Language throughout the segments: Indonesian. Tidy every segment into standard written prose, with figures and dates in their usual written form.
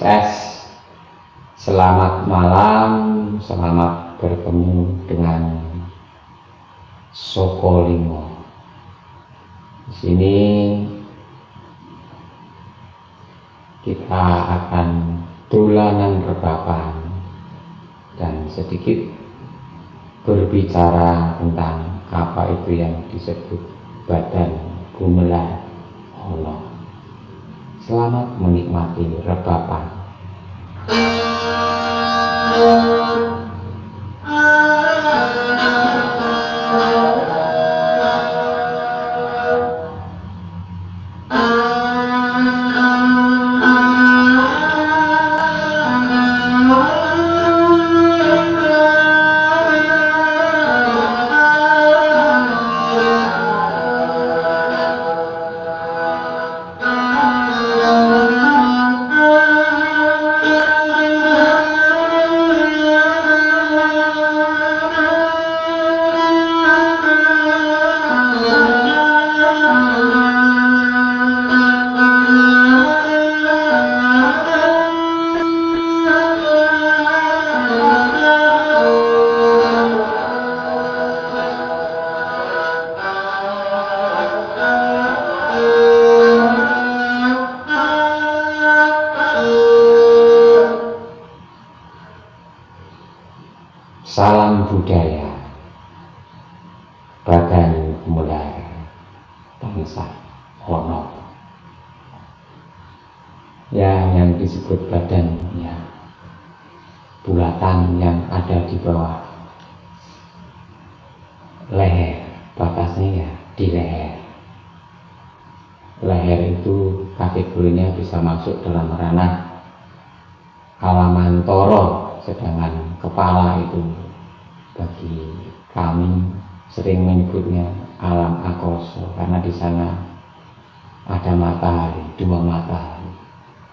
Tes. Selamat malam, selamat bertemu dengan Sokolimo. Di sini kita akan dolanan rebahan dan sedikit berbicara tentang apa itu yang disebut badan gumelar Allah. Selamat menikmati rebahan. Salam budaya, badan gumelar bangsa ono. Ya, yang disebut badan ya bulatan yang ada di bawah leher, batasnya ya di leher. Leher itu kategorinya bisa masuk dalam ranah alamantoro, sedangkan kepala itu bagi kami sering menyebutnya alam akoso, karena di sana ada matahari, dua matahari,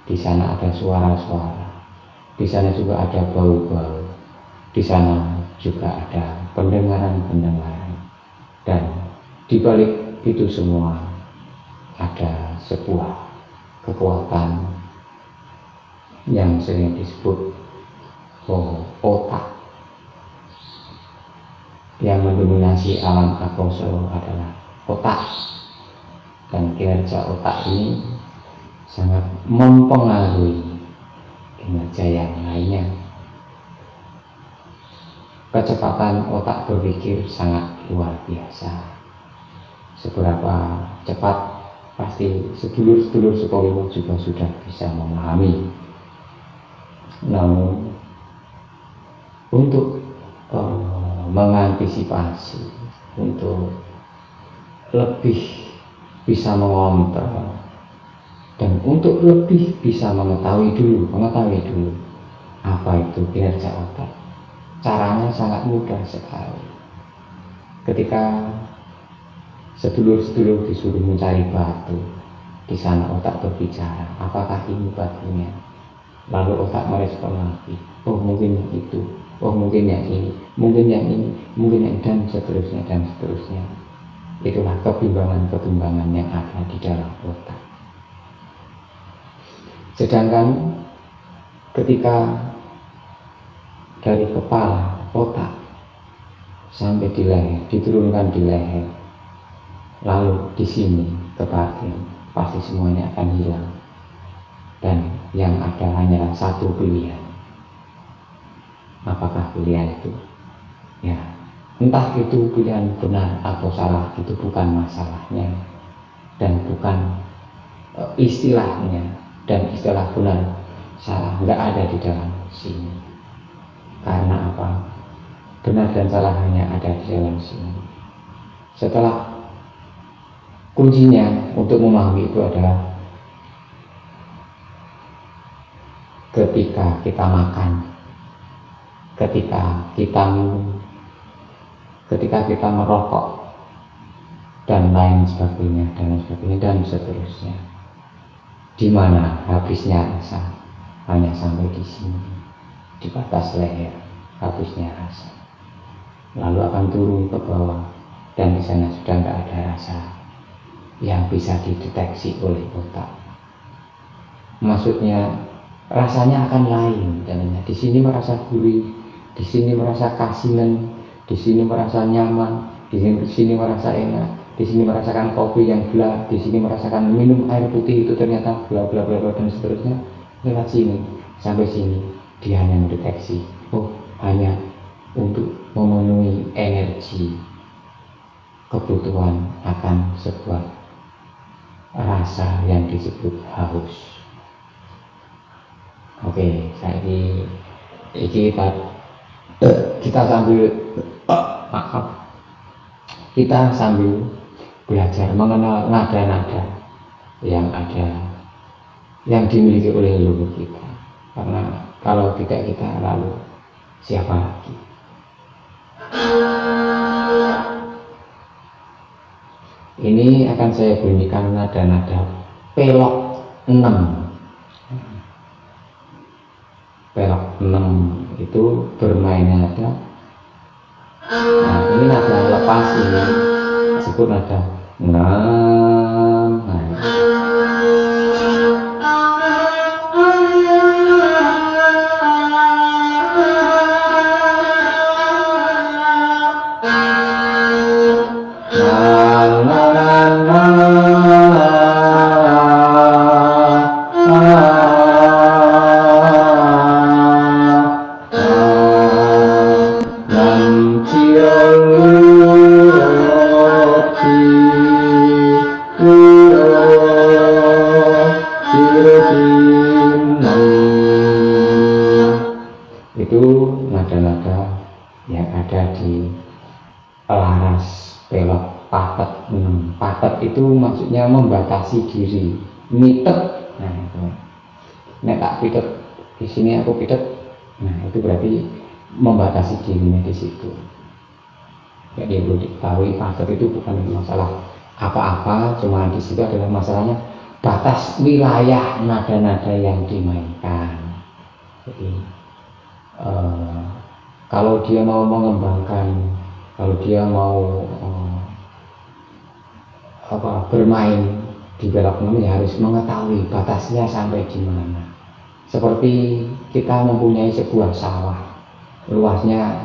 di sana ada suara-suara, di sana juga ada bau-bau, di sana juga ada pendengaran-pendengaran, dan di balik itu semua ada sebuah kekuatan yang sering disebut otak. Yang mendominasi alam akoso adalah otak, dan kinerja otak ini sangat mempengaruhi kinerja yang lainnya. Kecepatan otak berpikir sangat luar biasa. Seberapa cepat pasti sedulur-sedulur Sokolimo juga sudah bisa memahami. Namun untuk mengantisipasi, untuk lebih bisa mengontrol, dan untuk lebih bisa mengetahui dulu apa itu kinerja otak, caranya sangat mudah sekali. Ketika sedulur-sedulur disuruh mencari batu, di sana otak berbicara, apakah ini batunya? Lalu otak merespon lagi, oh mungkin yang itu, oh mungkin yang ini, mungkin yang ini, mungkin yang, dan seterusnya dan seterusnya. Itulah kebimbangan-kebimbangan yang ada di dalam otak. Sedangkan ketika dari kepala otak sampai di leher, diturunkan di leher, lalu di sini ke batin, pasti semuanya akan hilang. Dan yang ada hanya satu pilihan. Apakah pilihan itu? Ya, entah itu pilihan benar atau salah, itu bukan masalahnya, dan bukan istilahnya, dan istilah benar salah nggak ada di dalam sini. Karena apa? Benar dan salah hanya ada di dalam sini. Setelah kuncinya untuk memahami itu adalah ketika kita makan, ketika kita minum, ketika kita merokok, dan lain sebagainya, dan seterusnya. Di mana habisnya rasa? Hanya sampai di sini, di batas leher, habisnya rasa. Lalu akan turun ke bawah, dan di sana sudah tidak ada rasa yang bisa dideteksi oleh otak. Maksudnya rasanya akan lain. Dan di sini merasa gurih, di sini merasa kasinan, di sini merasa nyaman, di sini merasa enak, di sini merasakan kopi yang gelap, di sini merasakan minum air putih itu ternyata bla bla bla bla dan seterusnya. Lewat sini sampai sini dia hanya mendeteksi, oh hanya untuk memenuhi energi kebutuhan akan sebuah rasa yang disebut haus. Oke, ini kita sambil kita sambil belajar mengenal nada-nada yang ada, yang dimiliki oleh leluhur kita. Karena kalau tidak kita, lalu siapa lagi? Ini akan saya bunyikan nada-nada pelok 6. Pelok 6 itu bermain nada. Nah, ini nada lepas, ini disebut nada 6. Itu nada-nada yang ada di laras pelok patet 6. Patet itu maksudnya membatasi diri, mitet. Nah itu, nek tak pitet di sini aku pitet, nah itu berarti membatasi dirinya di situ. Jadi perlu diketahui patet itu bukan masalah apa-apa, cuma di situ adalah masalahnya batas wilayah nada-nada yang dimainkan. Jadi kalau dia mau mengembangkan, kalau dia mau bermain di pelok 6 ya harus mengetahui batasnya sampai di mana. Seperti kita mempunyai sebuah sawah, luasnya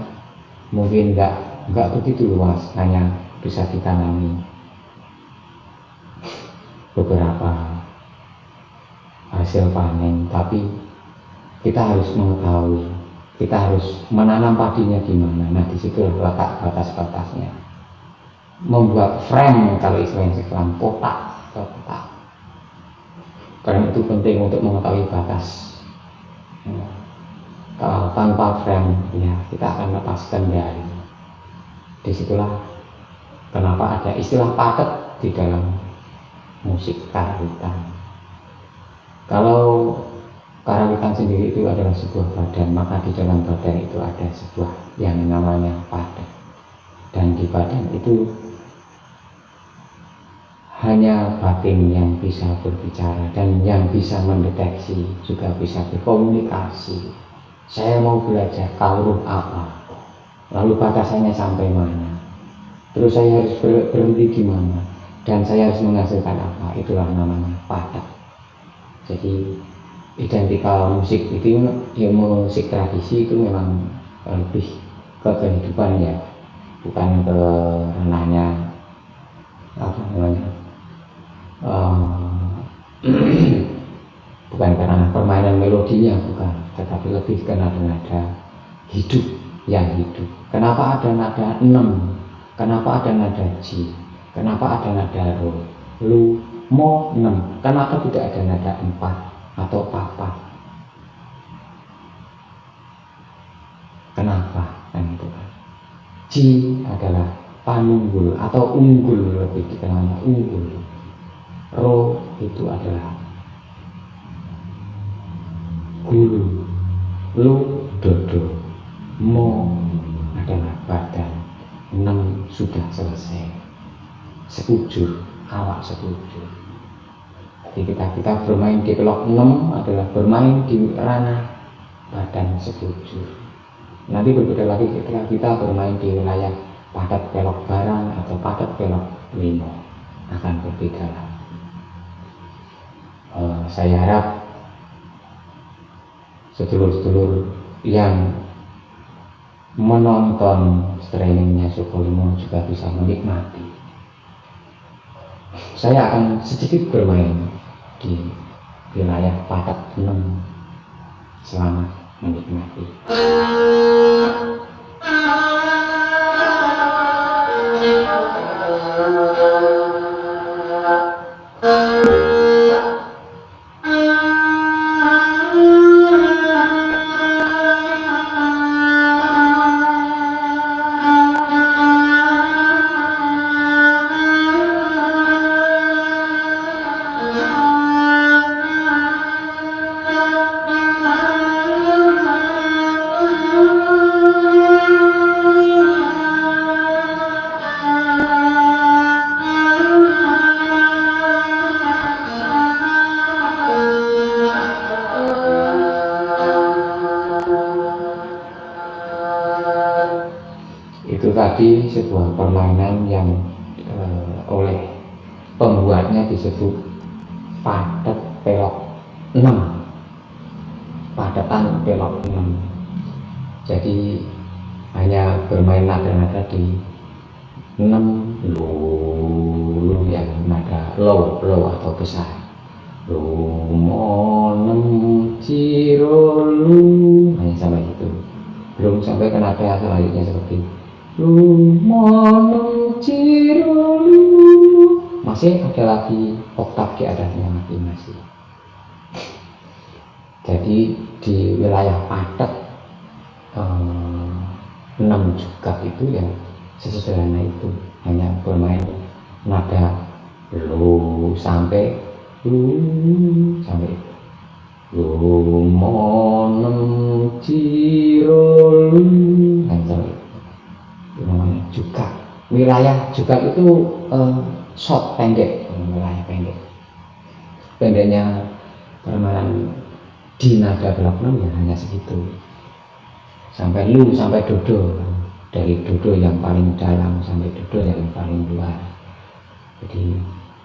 mungkin enggak begitu luas, hanya bisa ditanami beberapa hasil panen, tapi kita harus mengetahui, kita harus menanam padinya di mana. Nah di situ letak batas-batasnya, membuat frame, kalau istilahnya sekarang kotak. Karena itu penting untuk mengetahui batas. Kalau tanpa frame ya kita akan lepas kendali. Disitulah kenapa ada istilah patet di dalam musik karawitan. Kalau karawitan sendiri itu adalah sebuah badan, maka di dalam badan itu ada sebuah yang namanya patet. Dan di badan itu hanya batin yang bisa berbicara dan yang bisa mendeteksi, juga bisa berkomunikasi. Saya mau belajar kauruh apa, lalu batasannya sampai mana, terus saya harus berhenti di mana, dan saya harus menghasilkan apa. Itulah namanya patet. Jadi identikal musik itu, ya musik tradisi itu memang lebih ke kehidupan ya, bukan ke ranahnya apa namanya, bukan karena permainan melodinya, bukan, tetapi lebih ke nada-nada hidup yang hidup. Kenapa ada nada 6? Kenapa ada nada Ji? Kenapa ada nada Ro, Lu, Mo 6? Kenapa tidak ada nada 4 atau Papa? Kenapa? Kan itu kan. Ji adalah panunggul atau unggul, lebih dikenalnya unggul. Ro itu adalah guru, Lu dodo, Mo adalah badan. 6 sudah selesai, sekujur, awak sekujur. Jadi kita bermain di pelok 6 adalah bermain di ranah badan sekujur. Nanti berbeda lagi ketika kita bermain di wilayah padat pelok barang atau padat pelok 5, akan berbeda lah. Saya harap sedulur-sedulur yang menonton streamingnya Sukolimo juga bisa menikmati. Saya akan sedikit bermain di wilayah Padat 6. Selamat menikmati. Itu tadi sebuah permainan yang oleh pembuatnya disebut padat pelok 6, padatan pelok 6. Jadi hanya bermain nada-nada di 6 lu yang nada low atau besar. Lu monem ciro lu, hanya sampai itu, belum sampai ke nada selanjutnya seperti lu monem ciro lu. Masih ada lagi oktav di atasnya lagi masih. Jadi di wilayah padat 6 juga itu ya sesederhana itu, hanya bermain nada lu sampai sampai lu monem ciro lu, sampai itu namanya juga. Wilayah juga itu short, pendek, wilayah pendeknya permainan di nada pelok 6 ya hanya segitu, sampai lu sampai dodo, dari dodo yang paling dalam sampai dodo yang paling luar. Jadi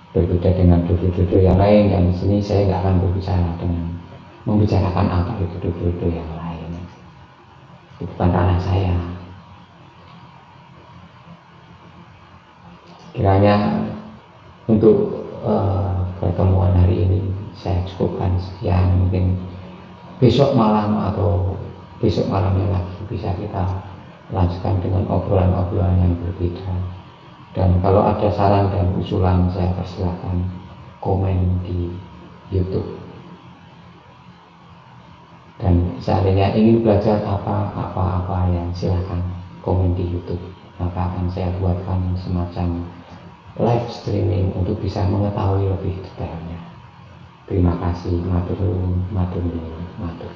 berbeda dengan dodo-dodo yang lain, yang di sini saya nggak akan berbicara dengan membicarakan apa itu dodo-dodo yang lain, itu bukan ranah saya. Kiranya untuk pertemuan hari ini saya cukupkan sekian, mungkin besok malam atau besok malamnya lagi bisa kita lanjutkan dengan obrolan-obrolan yang berbeda. Dan kalau ada saran dan usulan, saya persilakan komen di YouTube. Dan seandainya ingin belajar apa yang silakan komen di YouTube, maka akan saya buatkan semacam live streaming untuk bisa mengetahui lebih detailnya. Terima kasih, matur nuwun, matur nuwun, matur.